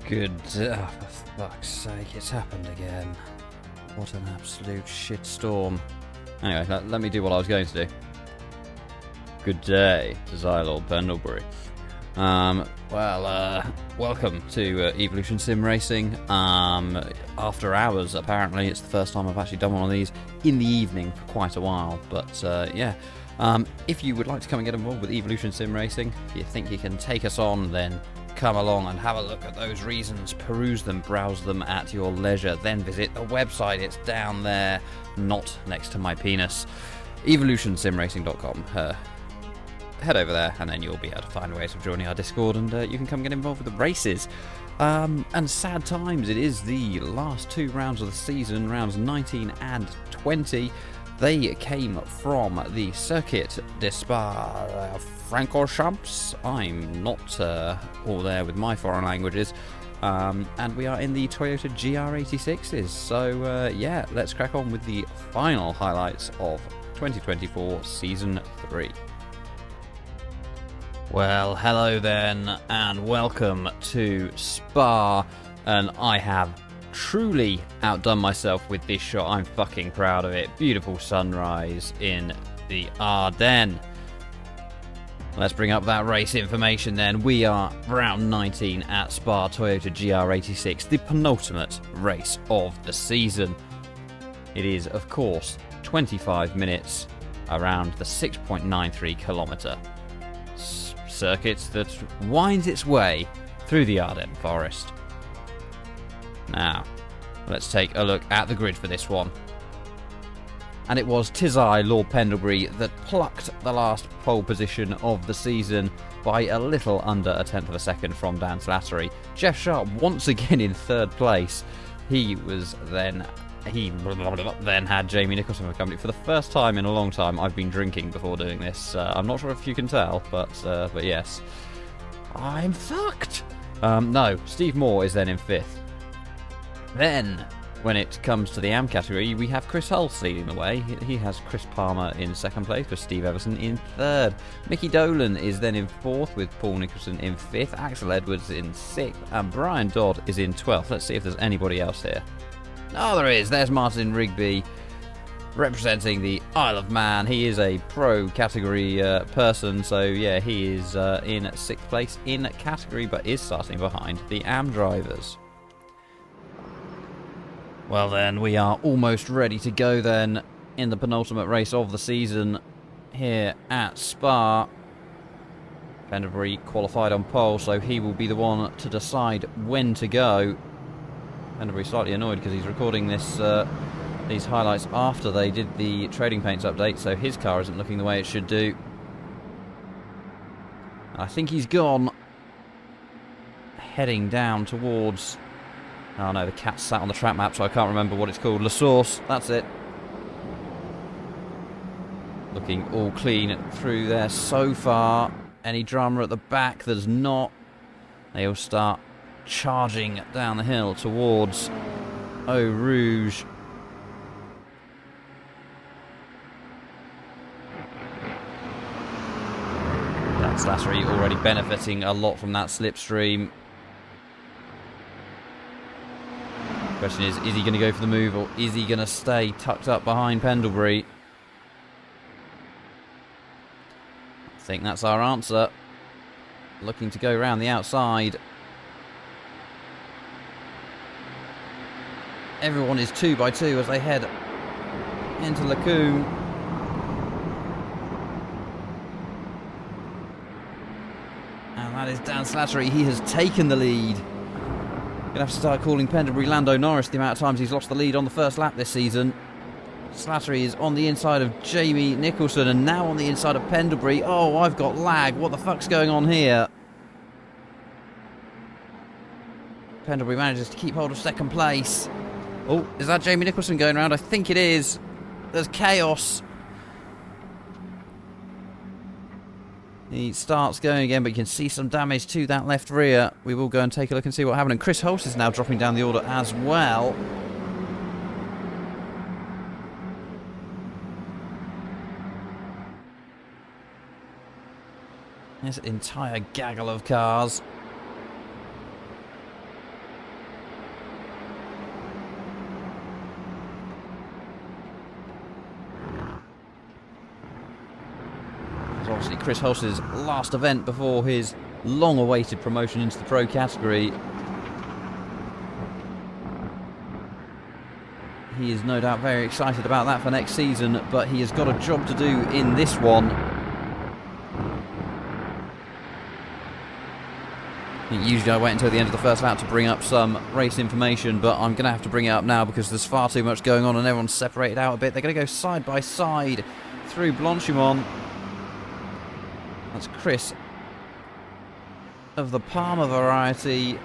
Good. For fuck's sake, it's happened again. What an absolute shitstorm. Anyway, let me do what I was going to do. Good day, Desire Lord Pendlebury. Welcome to Evolution Sim Racing. After hours, apparently. It's the first time I've actually done one of these in the evening for quite a while. But, yeah. If you would like to come and get involved with Evolution Sim Racing, if you think you can take us on, then come along and have a look at those reasons, peruse them, browse them at your leisure, then visit the website. It's down there, not next to my penis. evolutionsimracing.com. Head over there and then you'll be able to find ways of joining our Discord, and you can come get involved with the races. And sad times, it is the last two rounds of the season, rounds 19 and 20. They came from the Circuit des Spa-Francorchamps. I'm not all there with my foreign languages. And we are in the Toyota GR86s. So, yeah, let's crack on with the final highlights of 2024 Season 3. Well, hello then, and welcome to Spa. And I have truly outdone myself with this shot. I'm fucking proud of it. Beautiful sunrise in the Ardennes. Let's bring up that race information then. We are round 19 at Spa Toyota GR86, the penultimate race of the season. It is, of course, 25 minutes around the 6.93 kilometre circuit that winds its way through the Ardennes forest. Now, let's take a look at the grid for this one. And it was I, Lord Pendlebury, that plucked the last pole position of the season by a little under a tenth of a second from Dan Slattery. Jeff Sharp once again in third place. He then had Jamie Nicholson for company. For the first time in a long time, I've been drinking before doing this. I'm not sure if you can tell, but yes. I'm fucked! No, Steve Moore is then in fifth. Then, when it comes to the AM category, we have Chris Hulse leading the way. He has Chris Palmer in second place, with Steve Everson in third. Mickey Dolan is then in fourth, with Paul Nicholson in fifth. Axel Edwards in sixth, and Brian Dodd is in 12th. Let's see if there's anybody else here. Oh, there is. There's Martin Rigby, representing the Isle of Man. He is a pro category person, so yeah, he is in sixth place in category, but is starting behind the AM drivers. Well then, we are almost ready to go then in the penultimate race of the season here at Spa. Pendlebury qualified on pole, so he will be the one to decide when to go. Pendlebury slightly annoyed because he's recording these highlights after they did the Trading Paints update, so his car isn't looking the way it should do. I think he's gone. Heading down towards... Oh no, the cat's sat on the track map, so I can't remember what it's called. La Source, that's it. Looking all clean through there so far. Any drama at the back? There's not. They'll start charging down the hill towards Eau Rouge. Dan Slattery already benefiting a lot from that slipstream. Question is he going to go for the move, or is he going to stay tucked up behind Pendlebury? I think that's our answer. Looking to go around the outside. Everyone is 2 by 2 as they head into Lacoum. And that is Dan Slattery. He has taken the lead. Gonna have to start calling Pendlebury Lando Norris the amount of times he's lost the lead on the first lap this season. Slattery is on the inside of Jamie Nicholson and now on the inside of Pendlebury. Oh, I've got lag. What the fuck's going on here? Pendlebury manages to keep hold of second place. Oh, is that Jamie Nicholson going around? I think it is. There's chaos. He starts going again, but you can see some damage to that left rear. We will go and take a look and see what happened. And Chris Hulse is now dropping down the order as well. This entire gaggle of cars. obviously Chris Hulse's last event before his long-awaited promotion into the pro category. He is no doubt very excited about that for next season, but he has got a job to do in this one. Usually I wait until the end of the first lap to bring up some race information, but I'm going to have to bring it up now because there's far too much going on and everyone's separated out a bit. They're going to go side by side through Blanchimont. That's Chris of the Palmer variety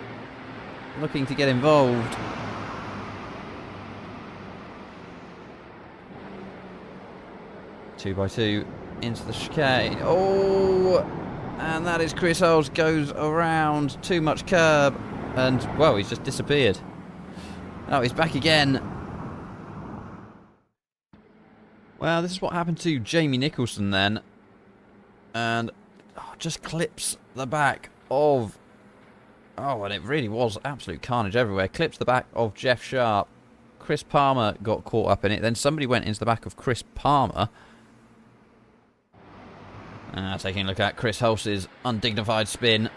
looking to get involved. Two by two into the chicane. Oh, and that is Chris Hulse, goes around too much curb, and well, he's just disappeared. Oh, he's back again. Well, this is what happened to Jamie Nicholson then, and just clips the back of. Oh, and it really was absolute carnage everywhere. Clips the back of Jeff Sharp. Chris Palmer got caught up in it. Then somebody went into the back of Chris Palmer. Taking a look at Chris Hulse's undignified spin.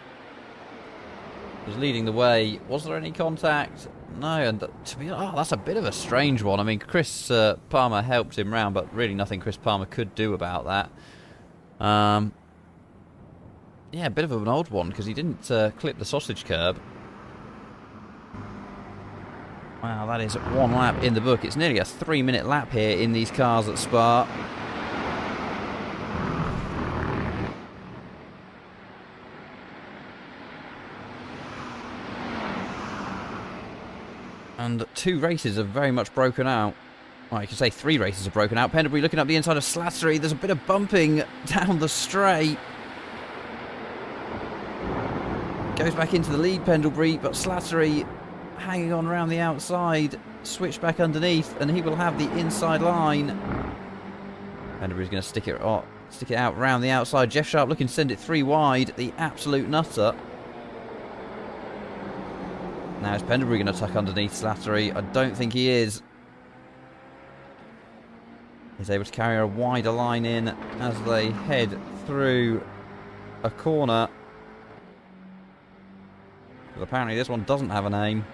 Was leading the way. Was there any contact? No, and to be honest, that's a bit of a strange one. I mean, Chris Palmer helped him round, but really nothing Chris Palmer could do about that. Yeah, a bit of an odd one, because he didn't clip the sausage curb. Wow, that is one lap in the book. It's nearly a 3-minute lap here in these cars at Spa. And 2 races have very much broken out. Well, you can say 3 races have broken out. Pendlebury looking up the inside of Slattery. There's a bit of bumping down the straight. Goes back into the lead, Pendlebury, but Slattery hanging on around the outside. Switch back underneath, and he will have the inside line. Pendlebury's going to stick it out round the outside. Jeff Sharp looking to send it 3 wide. The absolute nutter. Now is Pendlebury going to tuck underneath Slattery? I don't think he is. He's able to carry a wider line in as they head through a corner. But apparently this one doesn't have a name.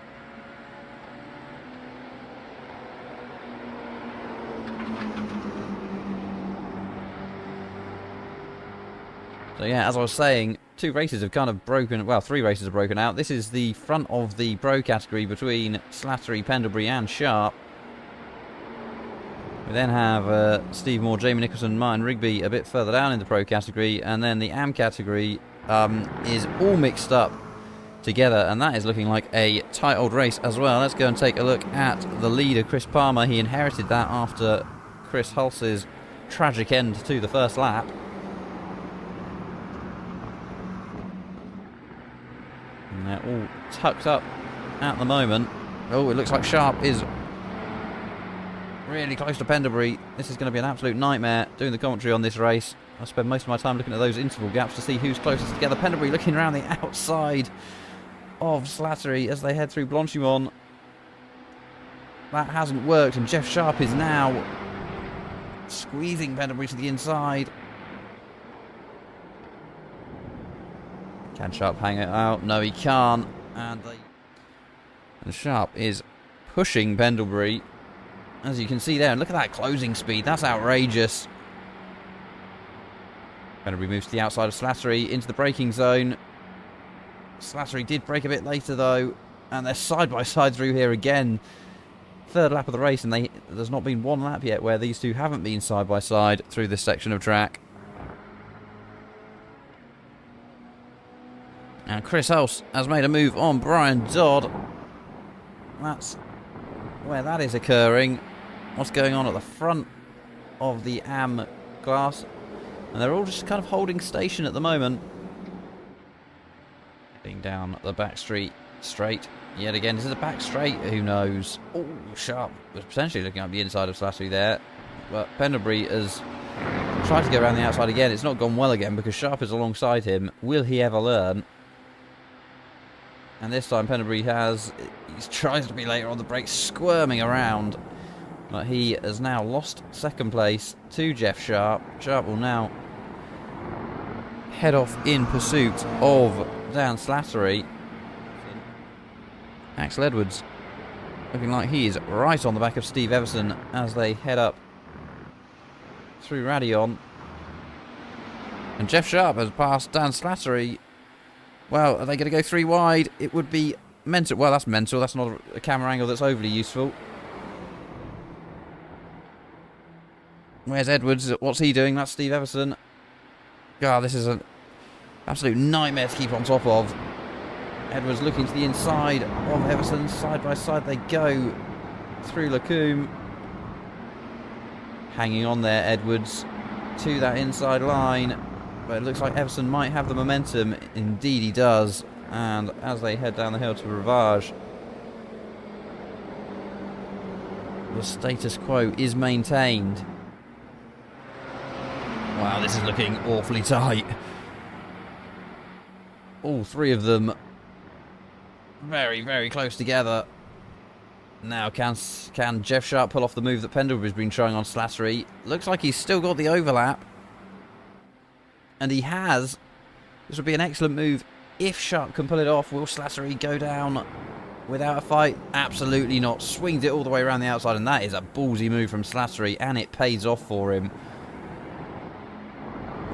So yeah, as I was saying, 2 races have kind of broken, well, 3 races have broken out. This is the front of the pro category between Slattery, Pendlebury and Sharp. We then have Steve Moore, Jamie Nicholson, Martin Rigby a bit further down in the pro category, and then the AM category is all mixed up together, and that is looking like a tight old race as well. Let's go and take a look at the leader, Chris Palmer. He inherited that after Chris Hulse's tragic end to the first lap. And they're all tucked up at the moment. Oh, it looks like Sharp is really close to Pendlebury. This is going to be an absolute nightmare doing the commentary on this race. I spend most of my time looking at those interval gaps to see who's closest together. Pendlebury looking around the outside of Slattery as they head through Blanchimont. That hasn't worked, and Jeff Sharp is now squeezing Pendlebury to the inside. Can Sharp hang it out? No, he can't. And Sharp is pushing Pendlebury, as you can see there. And look at that closing speed. That's outrageous. Pendlebury moves to the outside of Slattery into the braking zone. Slattery did brake a bit later, though. And they're side by side through here again. 3rd lap of the race, and there's not been 1 lap yet where these two haven't been side by side through this section of track. And Chris Hulse has made a move on Brian Dodd. That's where that is occurring. What's going on at the front of the AM class? And they're all just kind of holding station at the moment. Heading down the back street straight yet again. Is it a back straight? Who knows? Oh, Sharp was potentially looking up the inside of Slattery there. But Pendlebury has tried to go around the outside again. It's not gone well again because Sharp is alongside him. Will he ever learn? And this time Pendlebury he's tries to be later on the brakes, squirming around. But he has now lost 2nd place to Jeff Sharp. Sharp will now head off in pursuit of Dan Slattery. Axel Edwards looking like he is right on the back of Steve Everson as they head up through Radion. And Jeff Sharp has passed Dan Slattery. Well, are they going to go 3 wide? It would be mental. Well, that's mental. That's not a camera angle that's overly useful. Where's Edwards? What's he doing? That's Steve Everson. God, this is an absolute nightmare to keep on top of. Edwards looking to the inside of Everson. Side by side they go through Lacombe. Hanging on there, Edwards, to that inside line. But it looks like Everson might have the momentum. Indeed he does. And as they head down the hill to Rivage, the status quo is maintained. Wow, this is looking awfully tight. All 3 of them very, very close together. Now, can Jeff Sharp pull off the move that Pendlebury's been trying on Slattery? Looks like he's still got the overlap. And he has. This would be an excellent move if Sharp can pull it off. Will Slattery go down without a fight? Absolutely not. Swings it all the way around the outside, and that is a ballsy move from Slattery, and it pays off for him.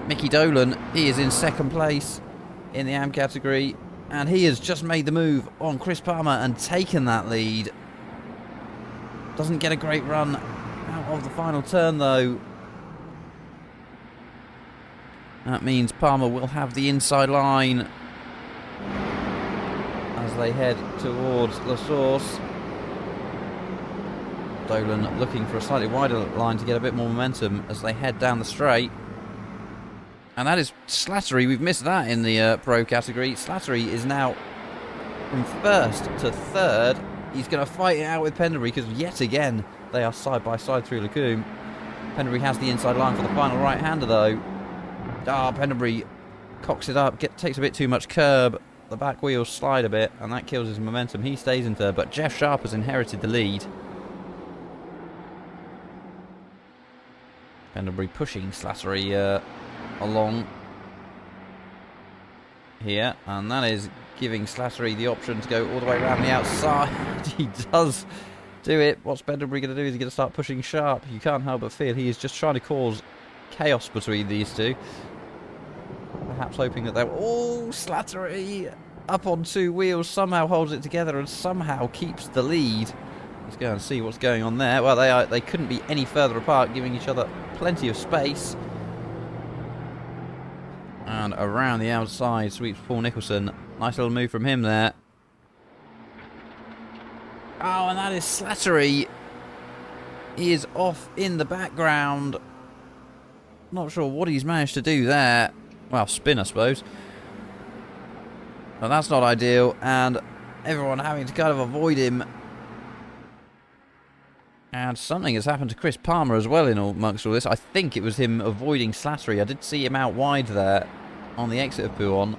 Mickey Dolan, he is in 2nd place in the AM category, and he has just made the move on Chris Palmer and taken that lead. Doesn't get a great run out of the final turn though. That means Palmer will have the inside line as they head towards La Source. Dolan looking for a slightly wider line to get a bit more momentum as they head down the straight. And that is Slattery. We've missed that in the pro category. Slattery is now from 1st to 3rd. He's going to fight it out with Pendlebury because yet again they are side by side through Lacombe. Pendlebury has the inside line for the final right-hander though. Pendlebury cocks it up, takes a bit too much curb. The back wheels slide a bit and that kills his momentum. He stays in 3rd, but Jeff Sharp has inherited the lead. Pendlebury pushing Slattery along here, and that is giving Slattery the option to go all the way around the outside. He does do it. What's Pendlebury going to do? Is he going to start pushing Sharp? You can't help but feel he is just trying to cause chaos between these two. Perhaps hoping that they'll... Oh, Slattery up on 2 wheels, somehow holds it together and somehow keeps the lead. Let's go and see what's going on there. Well, they couldn't be any further apart, giving each other plenty of space. And around the outside sweeps Paul Nicholson. Nice little move from him there. Oh, and that is Slattery. He is off in the background. Not sure what he's managed to do there. Well, spin, I suppose. But that's not ideal. And everyone having to kind of avoid him. And something has happened to Chris Palmer as well amongst all this. I think it was him avoiding Slattery. I did see him out wide there on the exit of Pouhon.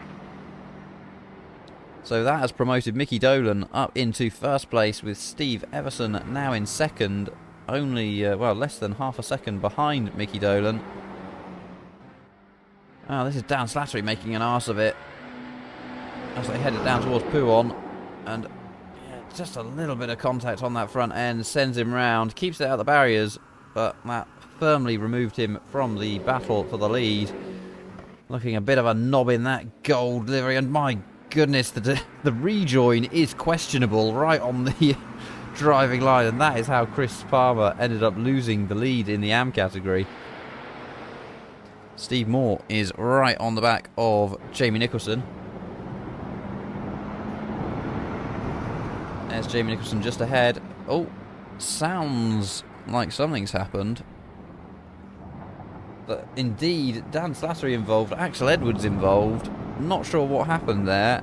So that has promoted Mickey Dolan up into 1st place with Steve Everson now in 2nd. Only, well, less than half a second behind Mickey Dolan. Oh, this is Dan Slattery making an arse of it as they headed down towards Pouhon. And just a little bit of contact on that front end sends him round, keeps it out of the barriers, but that firmly removed him from the battle for the lead. Looking a bit of a knob in that gold livery, and my goodness, the rejoin is questionable right on the driving line, and that is how Chris Palmer ended up losing the lead in the AM category. Steve Moore is right on the back of Jamie Nicholson. There's Jamie Nicholson just ahead. Oh, sounds like something's happened. But indeed, Dan Slattery involved, Axel Edwards involved. Not sure what happened there.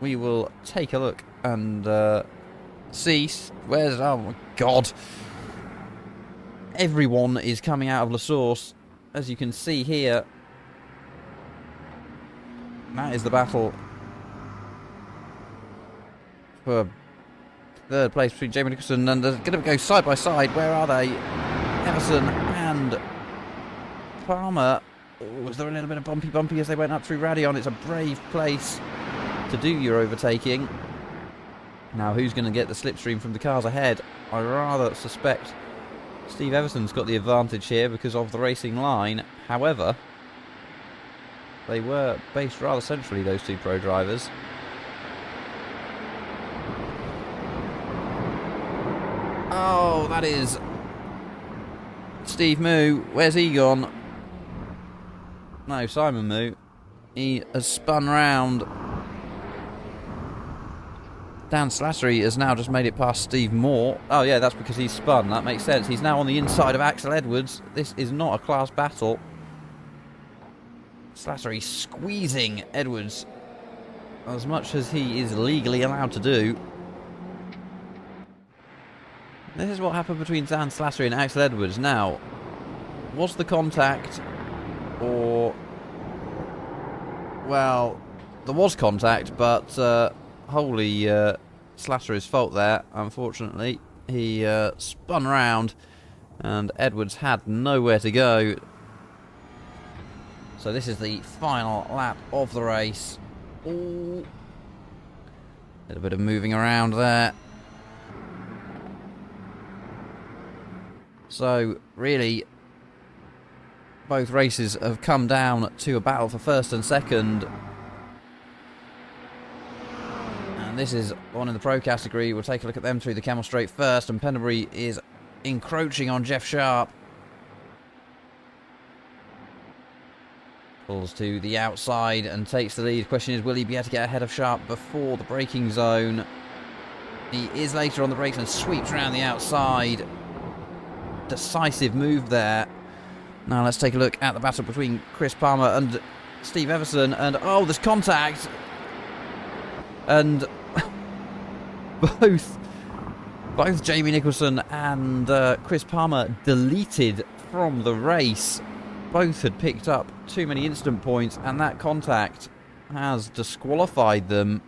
We will take a look and see. Where's... Oh my God. Everyone is coming out of La Source, as you can see here. That is the battle for 3rd place between Jamie Nicholson and they're going to go side by side. Where are they? Everson and Palmer. Was there a little bit of bumpy as they went up through Radion? It's a brave place to do your overtaking. Now, who's going to get the slipstream from the cars ahead? I rather suspect Steve Everson's got the advantage here because of the racing line. However, they were based rather centrally, those two pro drivers. Oh, that is Steve Moo. Where's he gone? No, Simon Moo. He has spun round. Dan Slattery has now just made it past Steve Moore. Oh yeah, that's because he's spun. That makes sense. He's now on the inside of Axel Edwards. This is not a class battle. Slattery squeezing Edwards as much as he is legally allowed to do. This is what happened between Dan Slattery and Axel Edwards. Now, was the contact, or... well, there was contact, but wholly Slattery's fault there, unfortunately. He spun round, and Edwards had nowhere to go. So this is the final lap of the race. Ooh. A little bit of moving around there. So, really, both races have come down to a battle for first and second. And this is one in the pro category. We'll take a look at them through the Camel Straight first. And Pendlebury is encroaching on Jeff Sharp. Pulls to the outside and takes the lead. Question is, will he be able to get ahead of Sharp before the braking zone? He is later on the brakes and sweeps around the outside. Decisive move there. Now let's take a look at the battle between Chris Palmer and Steve Everson. And oh, there's contact. And both Jamie Nicholson and Chris Palmer deleted from the race. Both had picked up too many instant points, and that contact has disqualified them.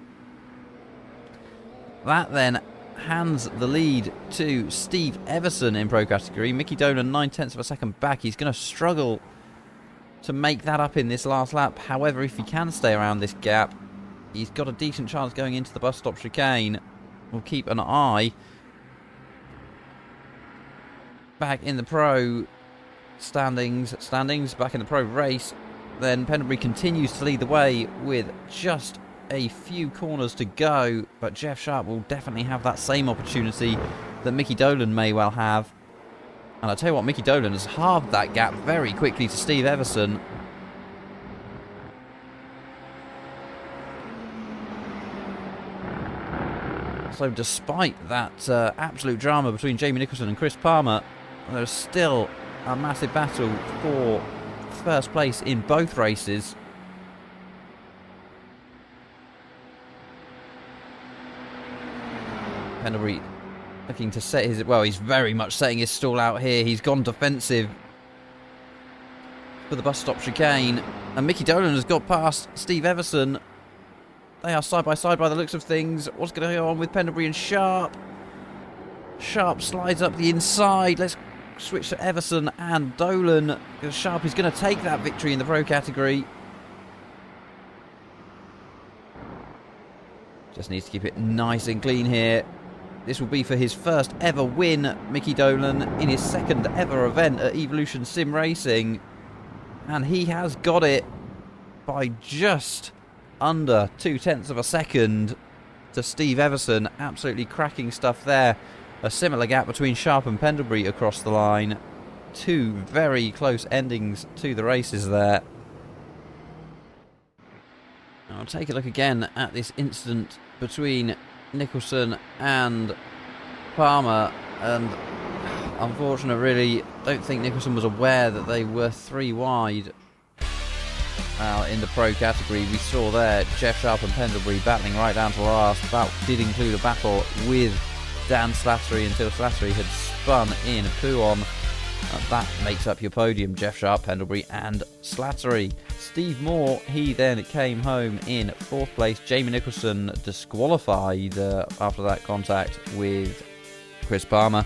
That then hands the lead to Steve Everson in pro category. Mickey Dolan 9/10 of a second back. He's going to struggle to make that up in this last lap. However, if he can stay around this gap, he's got a decent chance going into the bus stop chicane. We'll keep an eye. Back in the pro standings, back in the pro race, then Pendlebury continues to lead the way with just a few corners to go, but Jeff Sharp will definitely have that same opportunity that Mickey Dolan may well have. And I'll tell you what, Mickey Dolan has halved that gap very quickly to Steve Everson. So despite that absolute drama between Jamie Nicholson and Chris Palmer, there's still a massive battle for first place in both races. Pendlebury looking to set his... well, he's very much setting his stall out here. He's gone defensive for the bus stop chicane. And Mickey Dolan has got past Steve Everson. They are side by side by the looks of things. What's going to go on with Pendlebury and Sharp? Sharp slides up the inside. Let's switch to Everson and Dolan, because Sharp is going to take that victory in the pro category. Just needs to keep it nice and clean here. This will be for his first ever win, Mickey Dolan, in his second ever event at Evolution Sim Racing. And he has got it by just under 0.2 of a second to Steve Everson. Absolutely cracking stuff there. A similar gap between Sharp and Pendlebury across the line. Two very close endings to the races there. Now I'll take a look again at this incident between Nicholson and Palmer, and unfortunately, really, don't think Nicholson was aware that they were 3 wide in the pro category. We saw there Jeff Sharp and Pendlebury battling right down to last. That did include a battle with Dan Slattery until Slattery had spun in Pouon. That makes up your podium, Jeff Sharp, Pendlebury and Slattery. Steve Moore, he then came home in 4th place. Jamie Nicholson disqualified after that contact with Chris Palmer.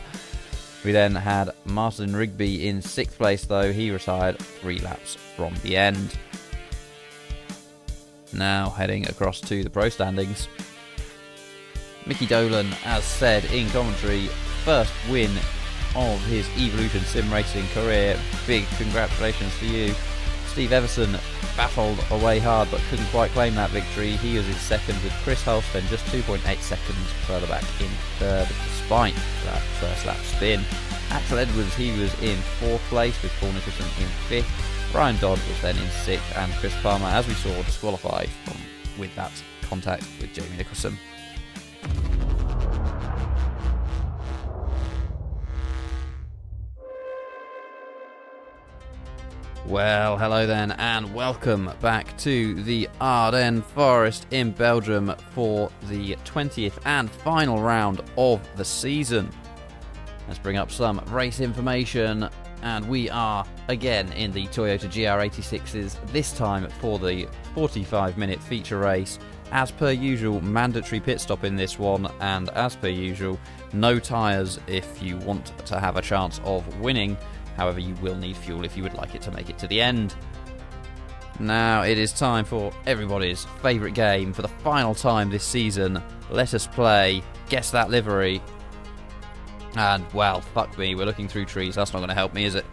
We then had Martin Rigby in 6th place, though. He retired 3 laps from the end. Now heading across to the pro standings. Mickey Dolan, as said in commentary, first win of his Evolution Sim Racing career. Big congratulations to you. Steve Everson battled away hard but couldn't quite claim that victory. He was in second with Chris Hulston just 2.8 seconds further back in third despite that first lap spin. Axel Edwards, he was in 4th place with Paul Nicholson in 5th. Brian Dodd was then in 6th, and Chris Palmer, as we saw, disqualified with that contact with Jamie Nicholson. Well, hello then, and welcome back to the Ardennes Forest in Belgium for the 20th and final round of the season. Let's bring up some race information, and we are again in the Toyota GR86s, this time for the 45-minute feature race. As per usual, mandatory pit stop in this one, and as per usual, no tyres if you want to have a chance of winning. However, you will need fuel if you would like it to make it to the end. Now it is time for everybody's favourite game for the final time this season. Let us play Guess That Livery. And, well, fuck me, we're looking through trees. That's not going to help me, is it?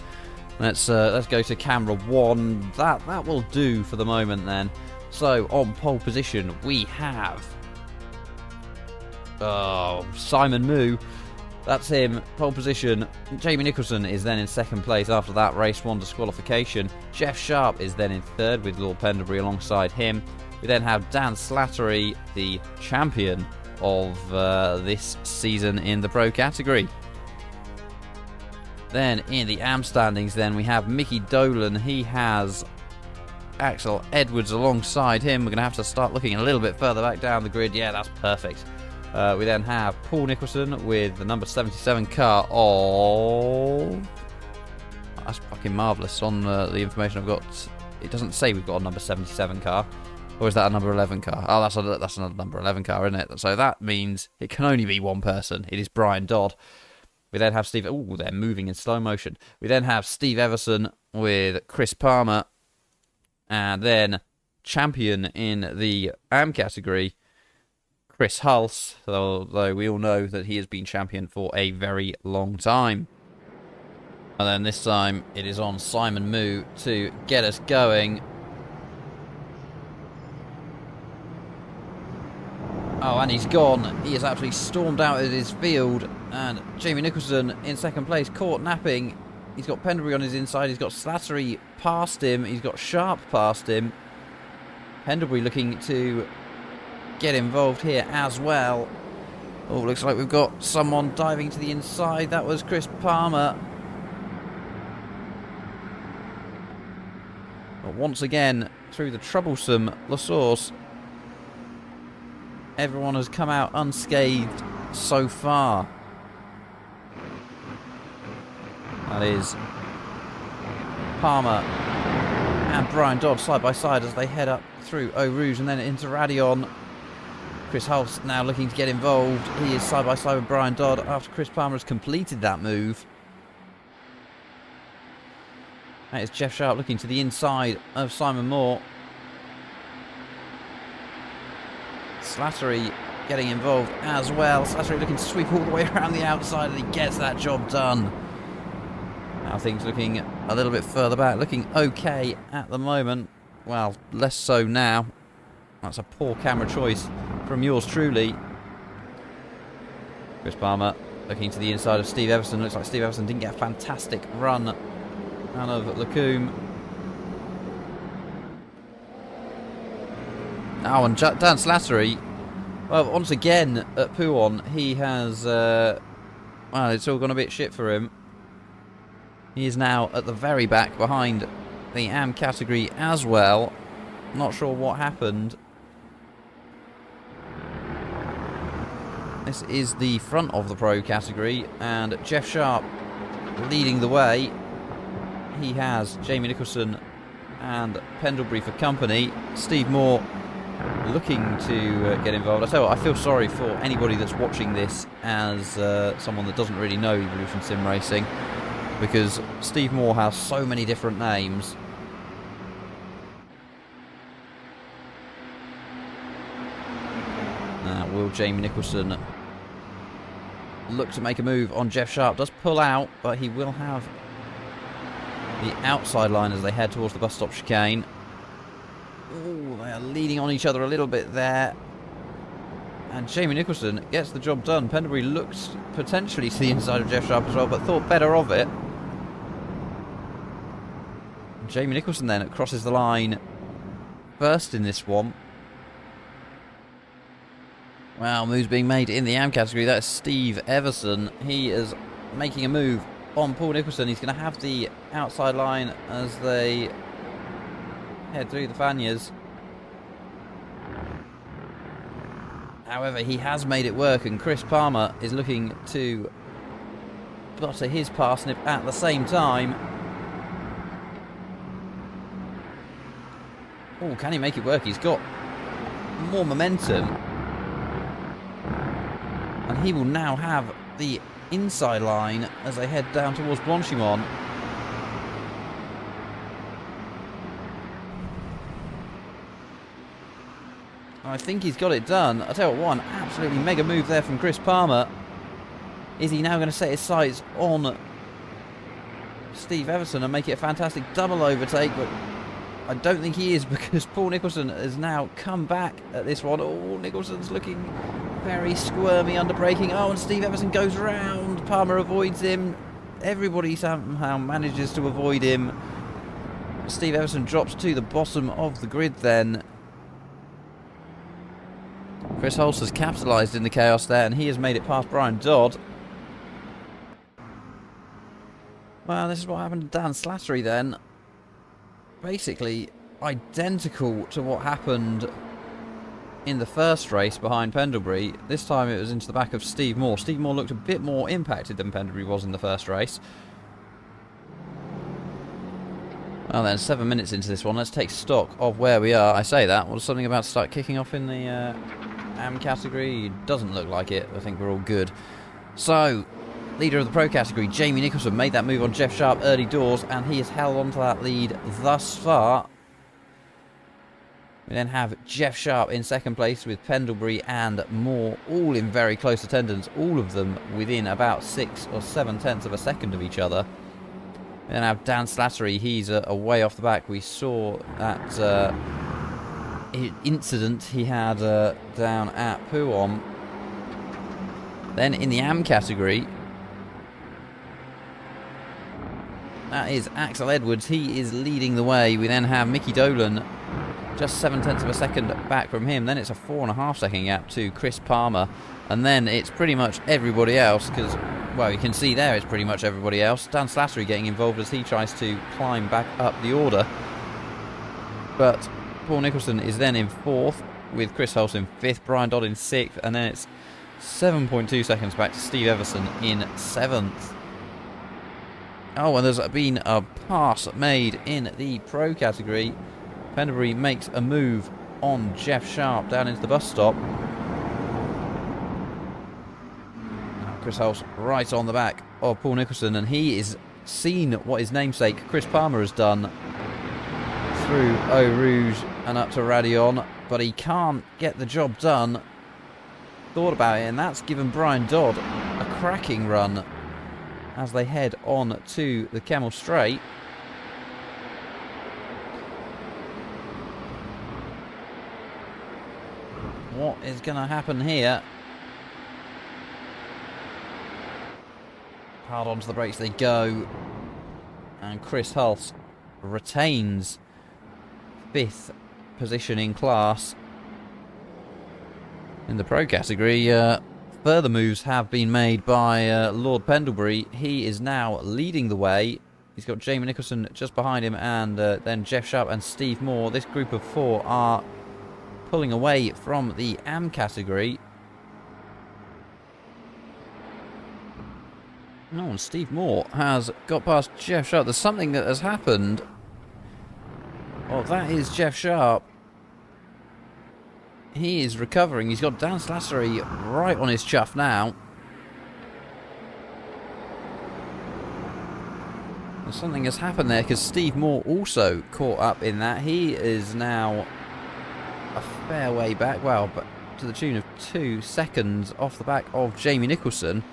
Let's go to camera 1. That will do for the moment then. So, on pole position, we have... Simon Moo. That's him, pole position. Jamie Nicholson is then in 2nd place after that race 1 disqualification. Jeff Sharp is then in 3rd with Lord Pendlebury alongside him. We then have Dan Slattery, the champion of this season in the pro category. Then in the AM standings then we have Mickey Dolan. He has Axel Edwards alongside him. We're going to have to start looking a little bit further back down the grid. Yeah, that's perfect. We then have Paul Nicholson with the number 77 car of... That's fucking marvellous. On the information I've got, it doesn't say we've got a number 77 car. Or is that a number 11 car? Oh, that's another number 11 car, isn't it? So that means it can only be one person. It is Brian Dodd. We then have Steve... Oh, they're moving in slow motion. We then have Steve Everson with Chris Palmer. And then champion in the AM category, Chris Hulse, although we all know that he has been champion for a very long time. And then this time it is on Simon Moo to get us going. Oh, and he's gone. He has absolutely stormed out of his field. And Jamie Nicholson in 2nd place, caught napping. He's got Pendlebury on his inside. He's got Slattery past him. He's got Sharp past him. Pendlebury looking to get involved here as well. Oh, looks like we've got someone diving to the inside. That was Chris Palmer. But once again, through the troublesome La Source, everyone has come out unscathed so far. That is Palmer and Brian Dodd side by side as they head up through Eau Rouge and then into Radion. Chris Hulse now looking to get involved. He is side by side with Brian Dodd after Chris Palmer has completed that move. That is Jeff Sharp looking to the inside of Simon Moore. Slattery getting involved as well. Slattery looking to sweep all the way around the outside, and he gets that job done. Now things looking a little bit further back, looking okay at the moment. Well, less so now. That's a poor camera choice from yours truly. Chris Palmer looking to the inside of Steve Everson. Looks like Steve Everson didn't get a fantastic run out of Lacombe. Oh, and Dan Slattery, well, once again at Pouhon, he has, well, it's all gone a bit shit for him. He is now at the very back behind the AM category as well. Not sure what happened. This is the front of the pro category, and Jeff Sharp leading the way. He has Jamie Nicholson and Pendlebury for company. Steve Moore looking to get involved. I tell you what, I feel sorry for anybody that's watching this as someone that doesn't really know Evolution Sim Racing, because Steve Moore has so many different names. Now, will Jamie Nicholson look to make a move on Jeff Sharp? Does pull out, but he will have the outside line as they head towards the bus stop chicane. Ooh, they are leaning on each other a little bit there. And Jamie Nicholson gets the job done. Pendlebury looks potentially to the inside of Jeff Sharp as well, but thought better of it. Jamie Nicholson then crosses the line first in this one. Wow, moves being made in the AM category. That's Steve Everson. He is making a move on Paul Nicholson. He's going to have the outside line as they head through the Fanyas. However, he has made it work, and Chris Palmer is looking to butter his parsnip at the same time. Oh, can he make it work? He's got more momentum. And he will now have the inside line as they head down towards Blanchimont. I think he's got it done. I'll tell you what, one absolutely mega move there from Chris Palmer. Is he now going to set his sights on Steve Everson and make it a fantastic double overtake? But I don't think he is, because Paul Nicholson has now come back at this one. Oh, Nicholson's looking very squirmy under braking. Oh, and Steve Everson goes round. Palmer avoids him. Everybody somehow manages to avoid him. Steve Everson drops to the bottom of the grid then. Chris Hulse has capitalised in the chaos there, and he has made it past Brian Dodd. Well, this is what happened to Dan Slattery then. Basically identical to what happened in the first race behind Pendlebury. This time it was into the back of Steve Moore. Steve Moore looked a bit more impacted than Pendlebury was in the first race. Well then, 7 minutes into this one, let's take stock of where we are. I say that, was something about to start kicking off in the AM category? Doesn't look like it. I think we're all good. So, leader of the Pro category, Jamie Nicholson, made that move on Jeff Sharp early doors, and he has held on to that lead thus far. We then have Jeff Sharp in second place with Pendlebury and Moore, all in very close attendance, all of them within about 6 or 7 tenths of a second of each other. We then have Dan Slattery, he's a way off the back. We saw that incident he had down at Puon. Then in the AM category, that is Axel Edwards. He is leading the way. We then have Mickey Dolan just 7 tenths of a second back from him. Then it's a 4.5 second gap to Chris Palmer. And then it's pretty much everybody else, because, well, you can see there it's pretty much everybody else. Dan Slattery getting involved as he tries to climb back up the order. But Paul Nicholson is then in 4th, with Chris Hulse in 5th, Brian Dodd in 6th, and then it's 7.2 seconds back to Steve Everson in 7th. Oh, and there's been a pass made in the Pro category. Pendlebury makes a move on Jeff Sharp down into the bus stop. Chris Hulse right on the back of Paul Nicholson, and he is seen what his namesake Chris Palmer has done through Eau Rouge and up to Radion, but he can't get the job done. Thought about it, and that's given Brian Dodd a cracking run as they head on to the Kemmel Straight. What is going to happen here? Hard onto the brakes they go, and Chris Hulse retains 5th position in class. In the Pro category, further moves have been made by Lord Pendlebury. He is now leading the way. He's got Jamie Nicholson just behind him, and then Jeff Sharp and Steve Moore. This group of 4 are pulling away from the AM category. Oh, and Steve Moore has got past Jeff Sharp. There's something that has happened. Oh, that is Jeff Sharp He is recovering. He's got Dan Slattery right on his chuff now. And something has happened there because Steve Moore also caught up in that. He is now a fair way back. Well, but to the tune of 2 seconds off the back of Jamie Nicholson.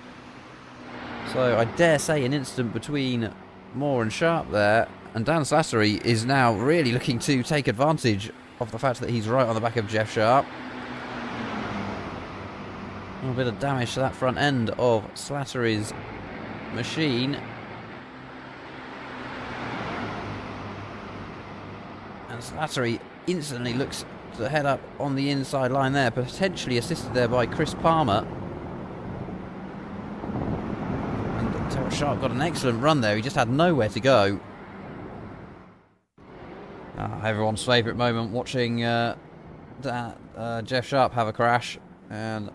So I dare say an incident between Moore and Sharp there. And Dan Slattery is now really looking to take advantage of the fact that he's right on the back of Jeff Sharp. A little bit of damage to that front end of Slattery's machine. And Slattery instantly looks to head up on the inside line there, potentially assisted there by Chris Palmer. And Terrell Sharp got an excellent run there, he just had nowhere to go. Everyone's favourite moment, watching Jeff Sharp have a crash and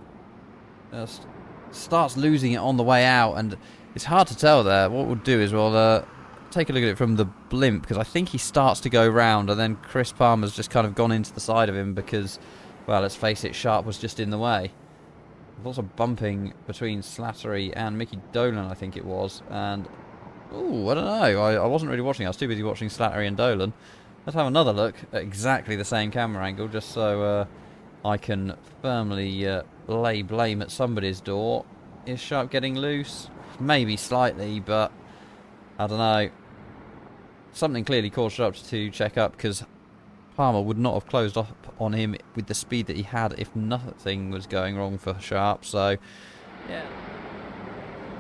just starts losing it on the way out, and it's hard to tell there. What we'll do is we'll take a look at it from the blimp, because I think he starts to go round and then Chris Palmer's just kind of gone into the side of him because, well, let's face it, Sharp was just in the way. There's also bumping between Slattery and Mickey Dolan, I think it was, and ooh, I don't know, I wasn't really watching, I was too busy watching Slattery and Dolan. Let's have another look at exactly the same camera angle, just so I can firmly lay blame at somebody's door. Is Sharp getting loose? Maybe slightly, but I don't know. Something clearly caused Sharp to check up, because Palmer would not have closed up on him with the speed that he had if nothing was going wrong for Sharp. So, yeah.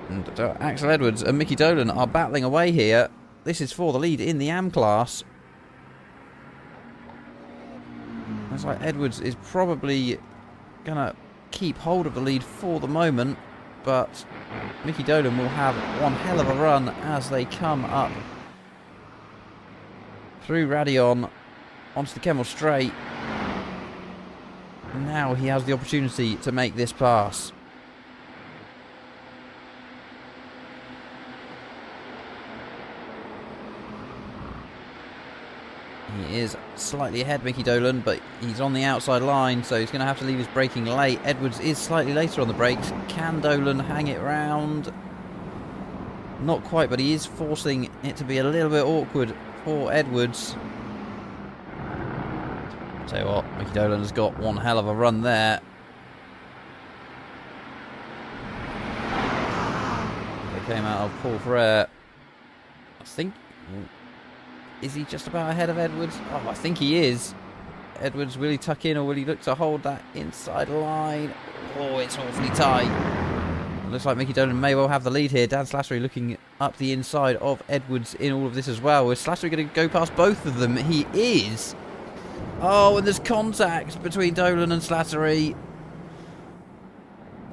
And Axel Edwards and Mickey Dolan are battling away here. This is for the lead in the AM class. Looks like Edwards is probably going to keep hold of the lead for the moment, but Mickey Dolan will have one hell of a run as they come up through Radion onto the Kemmel Straight. Now he has the opportunity to make this pass. He is slightly ahead, Mickey Dolan, but he's on the outside line, so he's going to have to leave his braking late. Edwards is slightly later on the brakes. Can Dolan hang it round? Not quite, but he is forcing it to be a little bit awkward for Edwards. Tell you what, Mickey Dolan has got one hell of a run there. They came out of Paul Frere. I think... Is he just about ahead of Edwards? Oh, I think he is. Edwards, will he tuck in or will he look to hold that inside line? Oh, it's awfully tight. Looks like Mickey Dolan may well have the lead here. Dan Slattery looking up the inside of Edwards in all of this as well. Is Slattery going to go past both of them? He is. Oh, and there's contact between Dolan and Slattery.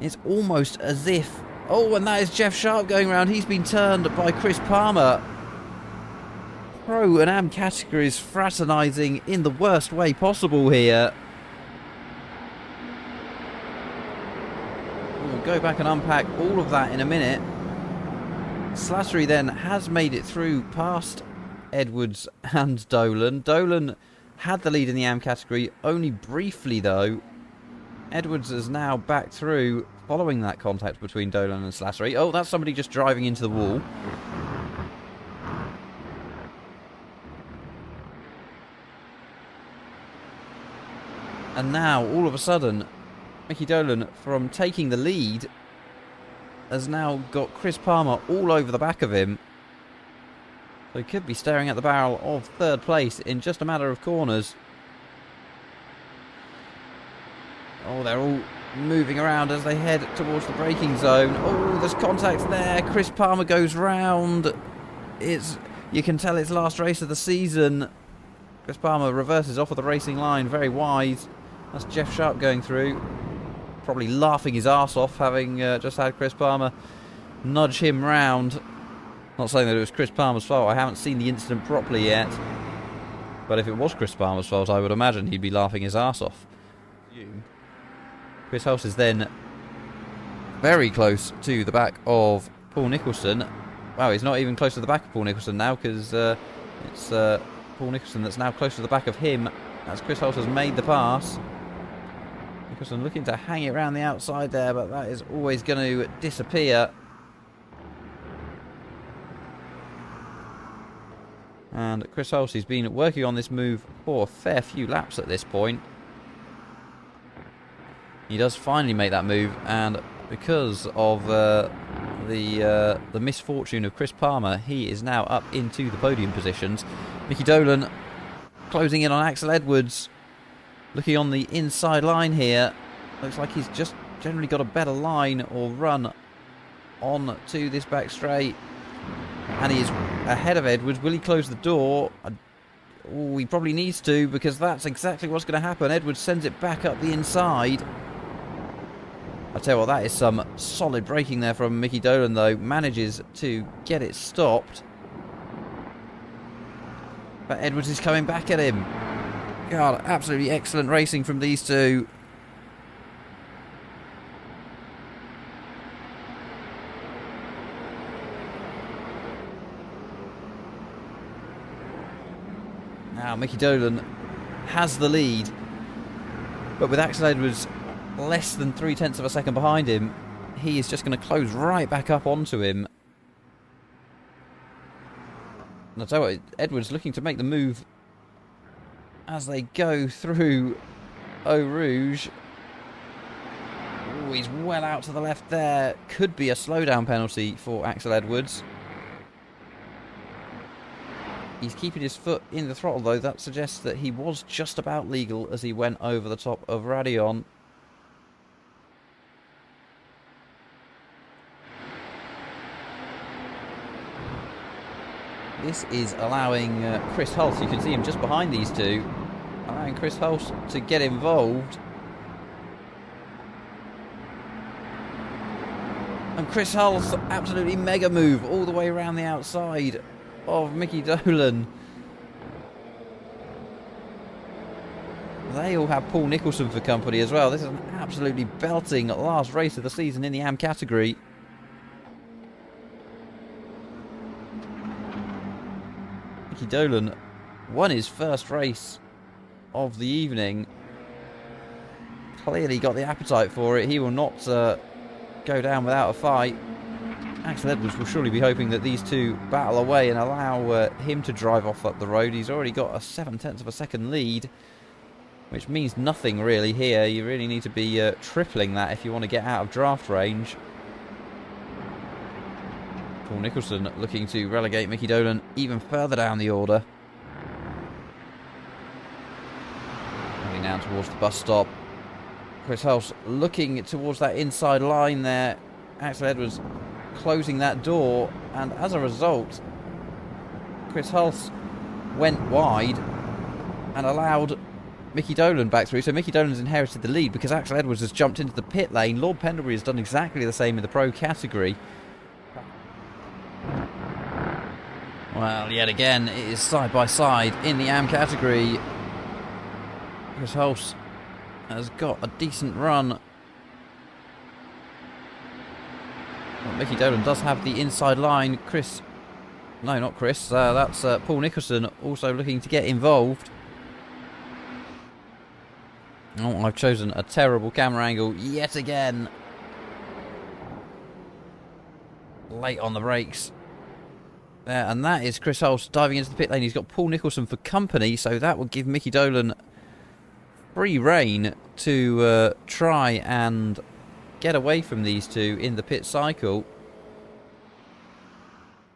It's almost as if... Oh, and that is Jeff Sharp going around. He's been turned by Chris Palmer. Pro and Am categories fraternising in the worst way possible here. We'll go back and unpack all of that in a minute. Slattery then has made it through past Edwards and Dolan. Dolan had the lead in the Am category only briefly though. Edwards is now back through following that contact between Dolan and Slattery. Oh, that's somebody just driving into the wall. And now, all of a sudden, Mickey Dolan, from taking the lead, has now got Chris Palmer all over the back of him. So he could be staring at the barrel of third place in just a matter of corners. Oh, they're all moving around as they head towards the braking zone. Oh, there's contact there. Chris Palmer goes round. You can tell it's last race of the season. Chris Palmer reverses off of the racing line, very wise. That's Jeff Sharp going through, probably laughing his arse off, having just had Chris Palmer nudge him round. Not saying that it was Chris Palmer's fault, I haven't seen the incident properly yet. But if it was Chris Palmer's fault, I would imagine he'd be laughing his arse off. Chris Hulse is then very close to the back of Paul Nicholson. Wow, he's not even close to the back of Paul Nicholson now, because it's Paul Nicholson that's now close to the back of him as Chris Hulse has made the pass. Nicholson looking to hang it around the outside there, but that is always going to disappear. And Chris Hulse, he's been working on this move for a fair few laps at this point. He does finally make that move, and because of the misfortune of Chris Palmer, he is now up into the podium positions. Mickey Dolan closing in on Axel Edwards, looking on the inside line here. Looks like he's just generally got a better line or run on to this back straight. And he is ahead of Edwards. Will he close the door? Oh, he probably needs to, because that's exactly what's going to happen. Edwards sends it back up the inside. I tell you what, that is some solid braking there from Mickey Dolan, though. Manages to get it stopped. But Edwards is coming back at him. God, absolutely excellent racing from these two. Now Mickey Dolan has the lead, but with Axel Edwards less than 0.3 of a second behind him, he is just going to close right back up onto him. And I'll tell you what, Edwards looking to make the move as they go through Eau Rouge. Ooh, he's well out to the left there. Could be a slowdown penalty for Axel Edwards. He's keeping his foot in the throttle, though. That suggests that he was just about legal as he went over the top of Raidillon. This is allowing Chris Hulse, you can see him just behind these two, allowing Chris Hulse to get involved. And Chris Hulse, absolutely mega move all the way around the outside of Mickey Dolan. They all have Paul Nicholson for company as well. This is an absolutely belting last race of the season in the AM category. Mickey Dolan won his first race of the evening. Clearly got the appetite for it. He will not go down without a fight. Axel Edwards will surely be hoping that these two battle away and allow him to drive off up the road. He's already got a 0.7 of a second lead, which means nothing really here. You really need to be tripling that if you want to get out of draft range. Paul Nicholson looking to relegate Mickey Dolan even further down the order. Moving down towards the bus stop. Chris Hulse looking towards that inside line there. Axel Edwards closing that door, and as a result, Chris Hulse went wide and allowed Mickey Dolan back through. So Mickey Dolan's inherited the lead because Axel Edwards has jumped into the pit lane. Lord Pendlebury has done exactly the same in the pro category. Well, yet again, it is side by side in the AM category. Chris Hulse has got a decent run. Well, Mickey Dolan does have the inside line. That's Paul Nicholson also looking to get involved. Oh, I've chosen a terrible camera angle yet again. Late on the brakes. There, and that is Chris Hulse diving into the pit lane. He's got Paul Nicholson for company, so that will give Mickey Dolan free rein to try and get away from these two in the pit cycle.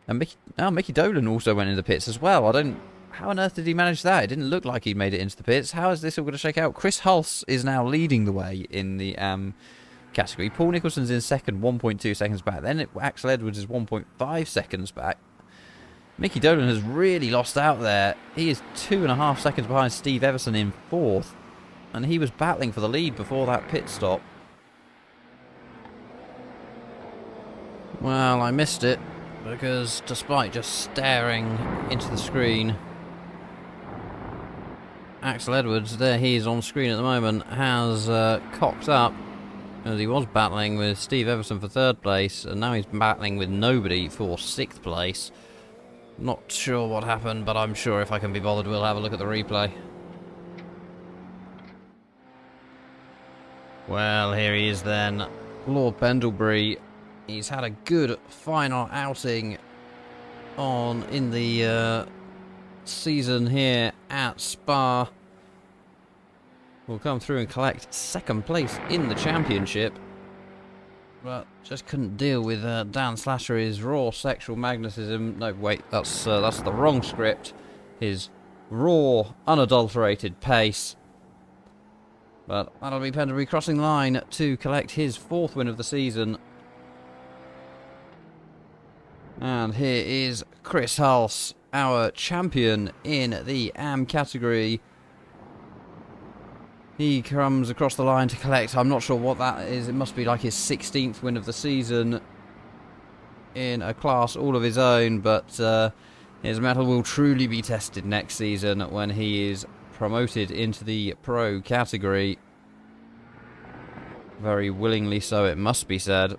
And Mickey Dolan also went into the pits as well. How on earth did he manage that? It didn't look like he'd made it into the pits. How is this all going to shake out? Chris Hulse is now leading the way in the category. Paul Nicholson's in second, 1.2 seconds back. Then Axel Edwards is 1.5 seconds back. Mickey Dolan has really lost out there. He is 2.5 seconds behind Steve Everson in fourth. And he was battling for the lead before that pit stop. Well, I missed it because despite just staring into the screen, Axel Edwards, there he is on screen at the moment, has cocked up as he was battling with Steve Everson for third place, and now he's battling with nobody for sixth place. Not sure what happened, but I'm sure if I can be bothered, we'll have a look at the replay. Well, here he is then. Lord Pendlebury. He's had a good final outing in the season here at Spa. Will come through and collect second place in the championship. But just couldn't deal with Dan Slattery's raw sexual magnetism. No, wait, that's the wrong script. His raw, unadulterated pace. But that'll be Pendlebury crossing the line to collect his 4th win of the season. And here is Chris Hulse, our champion in the AM category. He comes across the line to collect, I'm not sure what that is, it must be like his 16th win of the season in a class all of his own, but his mettle will truly be tested next season when he is promoted into the pro category. Very willingly so, it must be said.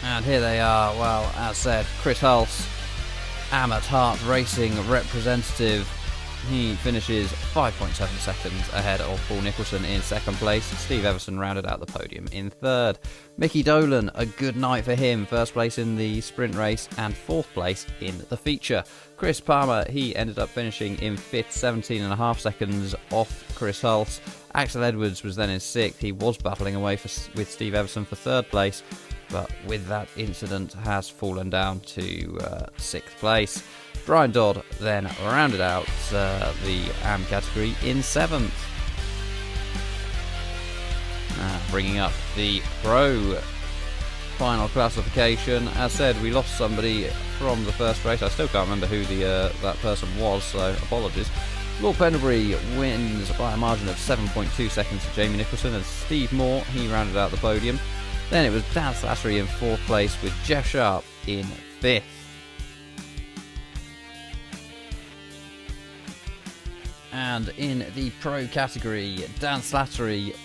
And here they are, well, as said, Chris Hulse, Amet Heart Racing representative. He finishes 5.7 seconds ahead of Paul Nicholson in 2nd place. Steve Everson rounded out the podium in 3rd. Mickey Dolan, a good night for him. 1st place in the sprint race and 4th place in the feature. Chris Palmer, he ended up finishing in 5th, 17.5 seconds off Chris Hulse. Axel Edwards was then in 6th. He was battling away with Steve Everson for 3rd place, but with that incident has fallen down to 6th place. Brian Dodd then rounded out the AM category in 7th. Bringing up the pro final classification. As said, we lost somebody from the first race. I still can't remember who that person was, so apologies. Lord Pendlebury wins by a margin of 7.2 seconds to Jamie Nicholson, and Steve Moore, he rounded out the podium. Then it was Dan Slattery in 4th place with Jeff Sharp in 5th. And in the pro category, Dan Slattery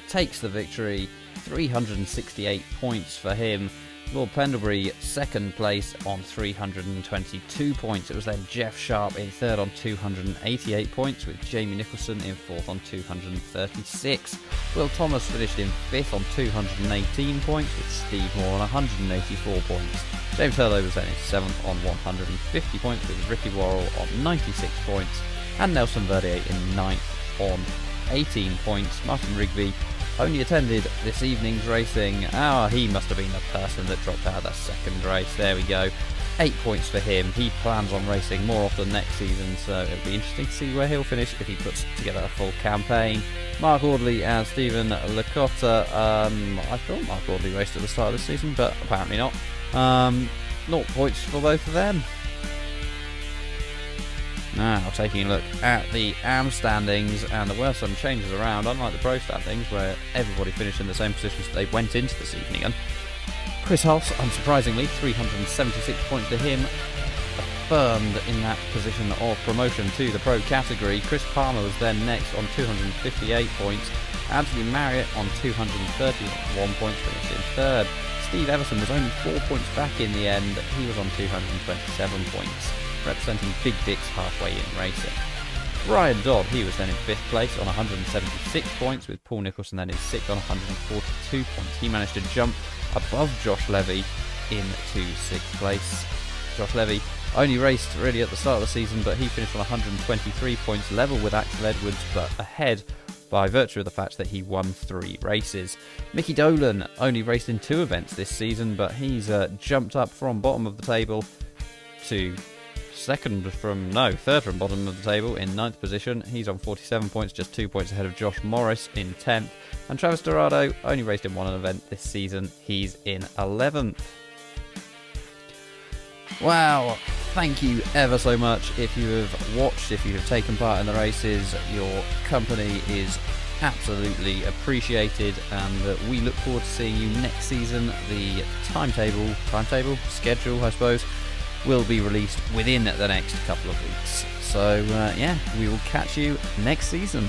takes the victory, 368 points for him. Lord Pendlebury 2nd place on 322 points. It was then Jeff Sharp in 3rd on 288 points, with Jamie Nicholson in 4th on 236. Will Thomas finished in 5th on 218 points, with Steve Moore on 184 points. James Hurley was then in 7th on 150 points, with Ricky Worrell on 96 points, and Nelson Verdier in 9th on 18 points. Martin Rigby only attended this evening's racing. He must have been the person that dropped out of that 2nd race. There we go. 8 points for him. He plans on racing more often next season, so it'll be interesting to see where he'll finish if he puts together a full campaign. Mark Audley and Stephen Lacotta. I thought Mark Audley raced at the start of this season, but apparently not. 0 points for both of them. Now, taking a look at the AM standings, and there were some changes around, unlike the pro standings, where everybody finished in the same positions that they went into this evening in. Chris Hulse, unsurprisingly, 376 points to him, affirmed in that position of promotion to the pro category. Chris Palmer was then next on 258 points. Anthony Marriott on 231 points, finished in 3rd. Steve Everson was only 4 points back in the end. He was on 227 points, representing Big Dicks halfway in racing. Brian Dodd, he was then in 5th place on 176 points, with Paul Nicholson then in 6th on 142 points. He managed to jump above Josh Levy into 6th place. Josh Levy only raced really at the start of the season, but he finished on 123 points, level with Axel Edwards, but ahead by virtue of the fact that he won 3 races. Mickey Dolan only raced in 2 events this season, but he's jumped up from bottom of the table to third from bottom of the table in 9th position. He's on 47 points, just 2 points ahead of Josh Morris in 10th. And Travis Dorado only raced in 1 event this season. He's in 11th. Wow, thank you ever so much if you have watched, if you have taken part in the races. Your company is absolutely appreciated, and we look forward to seeing you next season. The schedule, I suppose, will be released within the next couple of weeks. So, we will catch you next season.